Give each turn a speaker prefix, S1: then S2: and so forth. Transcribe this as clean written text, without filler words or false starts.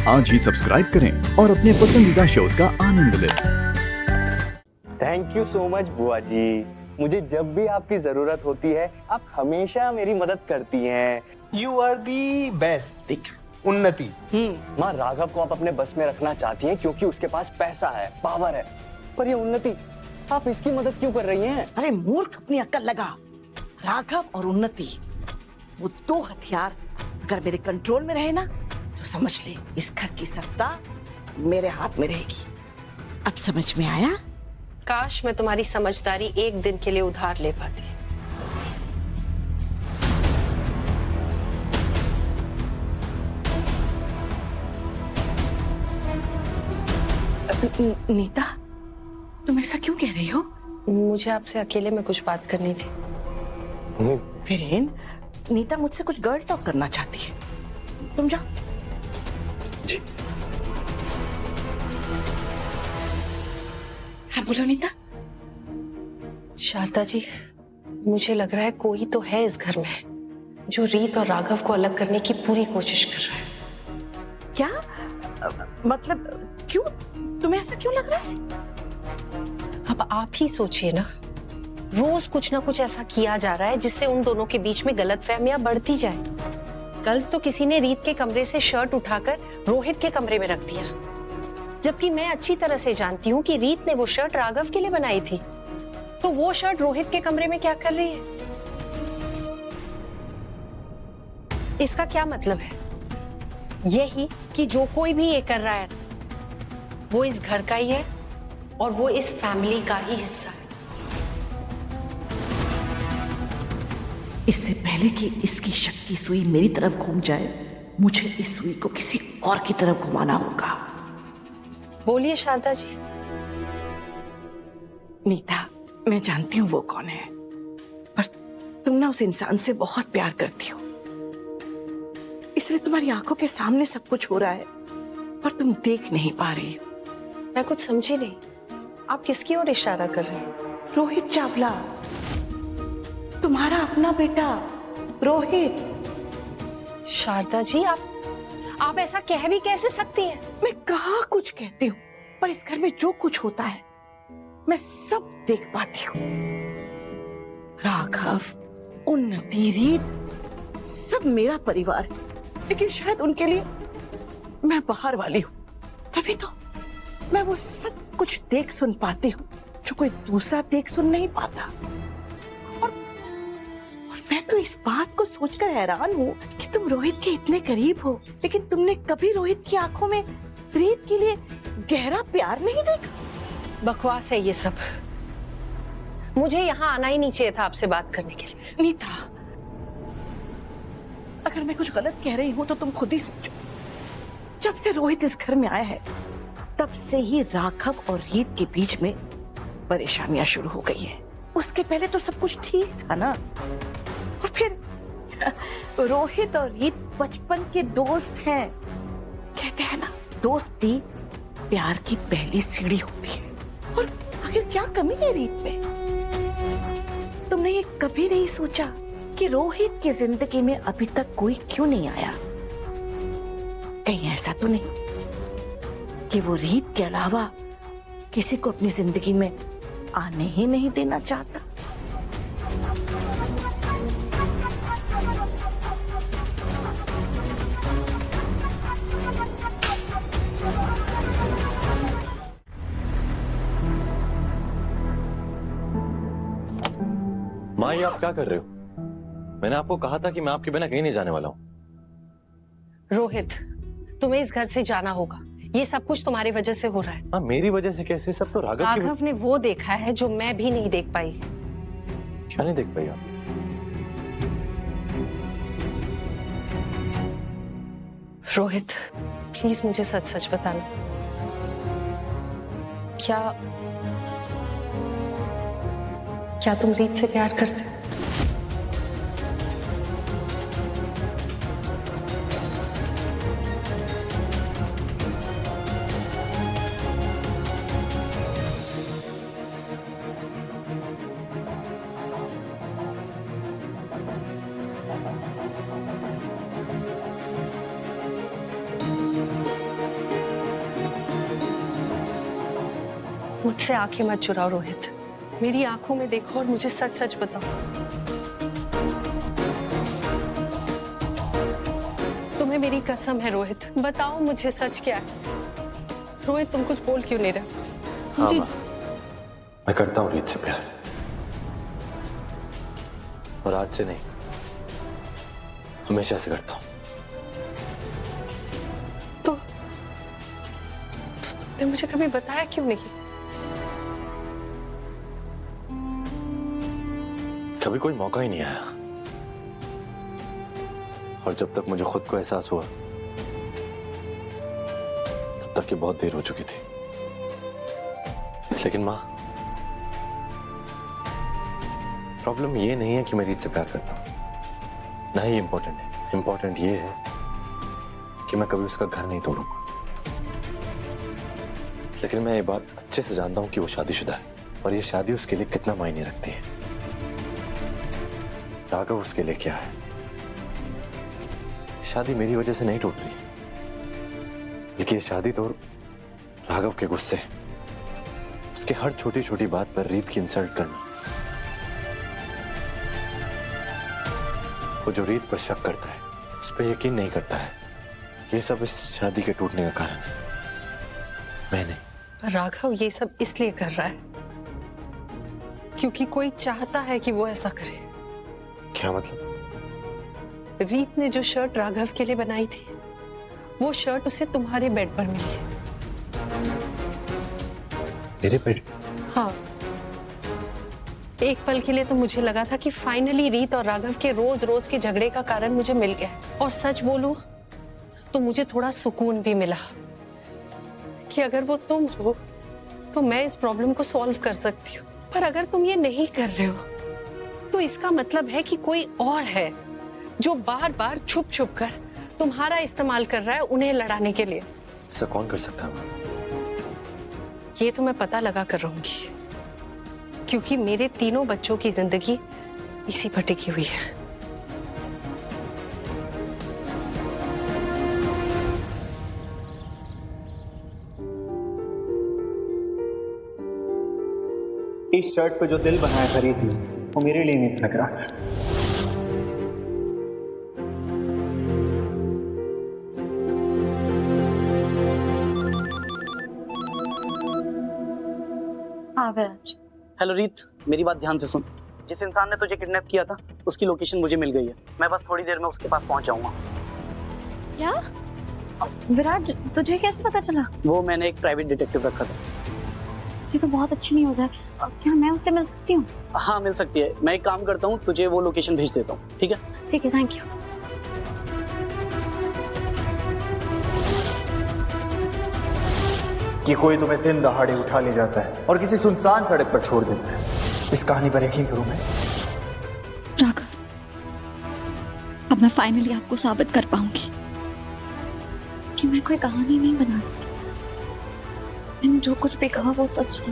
S1: आज ही सब्सक्राइब करें और अपने पसंदीदा शोज का आनंद लें।
S2: थैंक यू सो मच बुआ जी। मुझे जब भी आपकी जरूरत होती है आप हमेशा मेरी मदद करती हैं।
S3: You are the best. Unnati.
S2: माँ, राघव को आप अपने बस में रखना चाहती हैं क्योंकि उसके पास पैसा है, पावर है, पर ये उन्नति, आप इसकी मदद क्यों कर रही हैं?
S4: अरे मूर्ख, अपनी अक्ल लगा। राघव और उन्नति, वो दो हथियार अगर मेरे कंट्रोल में रहे ना तो समझ ले इस घर की सत्ता मेरे हाथ में रहेगी। अब समझ में आया?
S5: काश मैं तुम्हारी समझदारी एक दिन के लिए उधार ले पाती।
S4: नीता, तुम ऐसा क्यों कह रही हो?
S5: मुझे आपसे अकेले में कुछ बात करनी थी।
S4: वीरेन, नीता मुझसे कुछ गर्ल टॉक करना चाहती है, तुम जाओ।
S2: जी।
S4: हाँ बोलो नीता।
S5: शारदा जी, मुझे लग रहा है कोई तो है इस घर में जो रीत और राघव को अलग करने की पूरी कोशिश कर रहा है।
S4: क्या मतलब, क्यों? तुम्हें ऐसा क्यों लग रहा है?
S5: अब आप ही सोचिए ना, रोज कुछ ना कुछ ऐसा किया जा रहा है जिससे उन दोनों के बीच में गलतफहमियां बढ़ती जाए। कल तो किसी ने रीत के कमरे से शर्ट उठाकर रोहित के कमरे में रख दिया, जबकि मैं अच्छी तरह से जानती हूँ कि रीत ने वो शर्ट राघव के लिए बनाई थी। तो वो शर्ट रोहित के कमरे में क्या कर रही है? इसका क्या मतलब है? यही कि जो कोई भी ये कर रहा है वो इस घर का ही है और वो इस फैमिली का ही हिस्सा है।
S4: इससे पहले कि इसकी शक की सुई मेरी तरफ घूम जाए, मुझे इस सुई को किसी और की तरफ घुमाना होगा।
S5: बोलिए शारदा जी।
S4: नीता, मैं जानती हूँ वो कौन है, पर तुम ना उस इंसान से बहुत प्यार करती हो, इसलिए तुम्हारी आंखों के सामने सब कुछ हो रहा है पर तुम देख नहीं पा रही हो।
S5: मैं कुछ समझी नहीं, आप किसकी ओर इशारा कर रहे हैं?
S4: रोहित चावला, तुम्हारा अपना बेटा रोहित।
S5: शारदा जी, आप ऐसा कह भी कैसे सकती हैं?
S4: मैं कहाँ कुछ कहती हूँ, पर इस घर में जो कुछ होता है मैं सब देख पाती हूँ। राघव, उन्नति, रीत, सब मेरा परिवार है, लेकिन शायद उनके लिए मैं बाहर वाली हूँ, तभी तो मैं वो सब कुछ देख सुन पाती हूँ जो कोई दूसरा देख सुन नहीं पाता। और मैं तो इस बात को सोचकर हैरान हूँ कि तुम रोहित के इतने करीब हो, लेकिन तुमने कभी रोहित की आंखों में रीत के लिए गहरा प्यार नहीं देखा।
S5: बकवास है ये सब। मुझे यहाँ आना ही नहीं चाहिए था आपसे बात करने के लिए।
S4: नीता, अगर मैं कुछ गलत कह रही हूँ तो तुम खुद ही सोचो। जब से रोहित इस घर में आया है तब से ही राघव और रीत के बीच में परेशानियां शुरू हो गई है। उसके पहले तो सब कुछ ठीक था ना। और फिर रोहित और रीत बचपन के दोस्त हैं। कहते हैं ना, दोस्ती प्यार की पहली सीढ़ी होती है। और आखिर क्या कमी है रीत में? तुमने ये कभी नहीं सोचा कि रोहित की जिंदगी में अभी तक कोई क्यों नहीं आया? कहीं ऐसा तो नहीं कि वो रीत के अलावा किसी को अपनी जिंदगी में आने ही नहीं देना चाहता?
S6: माँ, ये आप क्या कर रहे हो? मैंने आपको कहा था कि मैं आपके बिना कहीं नहीं जाने वाला हूँ।
S5: रोहित, तुम्हें इस घर से जाना होगा। ये सब कुछ तुम्हारी वजह से हो रहा है।
S6: माँ, मेरी वजह से कैसे? सब तो राघव
S5: राघव ने वो देखा है जो मैं भी नहीं देख पाई।
S6: क्या नहीं देख पाई आप?
S5: रोहित, प्लीज मुझे सच सच बताना, क्या तुम रीत से प्यार करते हो? मुझसे आंखें मत चुराओ रोहित, मेरी आंखों में देखो और मुझे सच सच बताओ। तुम्हें मेरी कसम है रोहित, बताओ मुझे सच क्या है। रोहित तुम कुछ बोल क्यों नहीं रहे?
S6: हाँ
S5: मुझे
S6: माँ, मैं करता हूँ रीत से प्यार, और आज से नहीं, हमेशा से करता हूँ।
S5: तो तुमने मुझे कभी बताया क्यों नहीं?
S6: कभी कोई मौका ही नहीं आया, और जब तक मुझे खुद को एहसास हुआ तब तक ये बहुत देर हो चुकी थी। लेकिन माँ, प्रॉब्लम ये नहीं है कि मैं रीत से प्यार करता हूं, ना ही इम्पोर्टेंट है। इम्पोर्टेंट ये है कि मैं कभी उसका घर नहीं तोड़ूंगा। लेकिन मैं ये बात अच्छे से जानता हूं कि वो शादीशुदा है, और ये शादी उसके लिए कितना मायने रखती है। राघव उसके लिए क्या है? शादी मेरी वजह से नहीं टूट रही, लेकिन ये शादी तो राघव के गुस्से, उसके हर छोटी छोटी बात पर रीत की इंसल्ट करना, वो जो रीत पर शक करता है, उस पर यकीन नहीं करता है, ये सब इस शादी के टूटने का कारण है, मैं नहीं।
S5: राघव ये सब इसलिए कर रहा है क्योंकि कोई चाहता है कि वो ऐसा करे।
S6: क्या मतलब?
S5: रीत ने जो शर्ट राघव के लिए बनाई थी, वो शर्ट उसे तुम्हारे बेड पर मिली है।
S6: मेरे पेट?
S5: हाँ, एक पल के लिए तो मुझे लगा था कि फाइनली रीत और राघव के रोज रोज के झगड़े का कारण मुझे मिल गया। और सच बोलूं तो मुझे थोड़ा सुकून भी मिला कि अगर वो तुम हो तो मैं इस प्रॉब्लम को सॉल्व कर सकती हूँ। पर अगर तुम ये नहीं कर रहे हो तो इसका मतलब है कि कोई और है जो बार बार छुप छुप कर तुम्हारा इस्तेमाल कर रहा है उन्हें लड़ाने के लिए।
S6: ऐसा कौन कर सकता है?
S5: ये तो मैं पता लगा कर रहूंगी, क्योंकि मेरे तीनों बच्चों की जिंदगी इसी पर टिकी हुई है।
S7: इस शर्ट पे जो दिल बनाया था रीत ने, वो मेरे लिए नहीं लग रहा था।
S8: हाँ विराज।
S9: हेलो रीत, मेरी बात ध्यान से सुन। जिस इंसान ने तुझे किडनैप किया था उसकी लोकेशन मुझे मिल गई है। मैं बस थोड़ी देर में उसके पास पहुंच जाऊंगा।
S8: क्या विराज, तुझे कैसे पता चला?
S9: वो मैंने एक प्राइवेट डिटेक्टिव रखा था।
S8: ये तो बहुत अच्छी न्यूज़ है। क्या मैं उससे मिल सकती हूँ?
S9: हाँ मिल सकती है। मैं एक काम करता हूँ, तुझे वो लोकेशन भेज देता हूँ, ठीक है?
S8: ठीक है, थैंक यू।
S7: कि कोई तुम्हें दिन दहाड़े उठा ले जाता है और किसी सुनसान सड़क पर छोड़ देता है। इस कहानी पर यकीन करूं मैं।
S8: राघव, अब मैं फाइनली आपको साबित कर पाऊंगी कि मैं कोई कहानी नहीं बना रही थी। मैंने जो कुछ भी कहा वो सच था।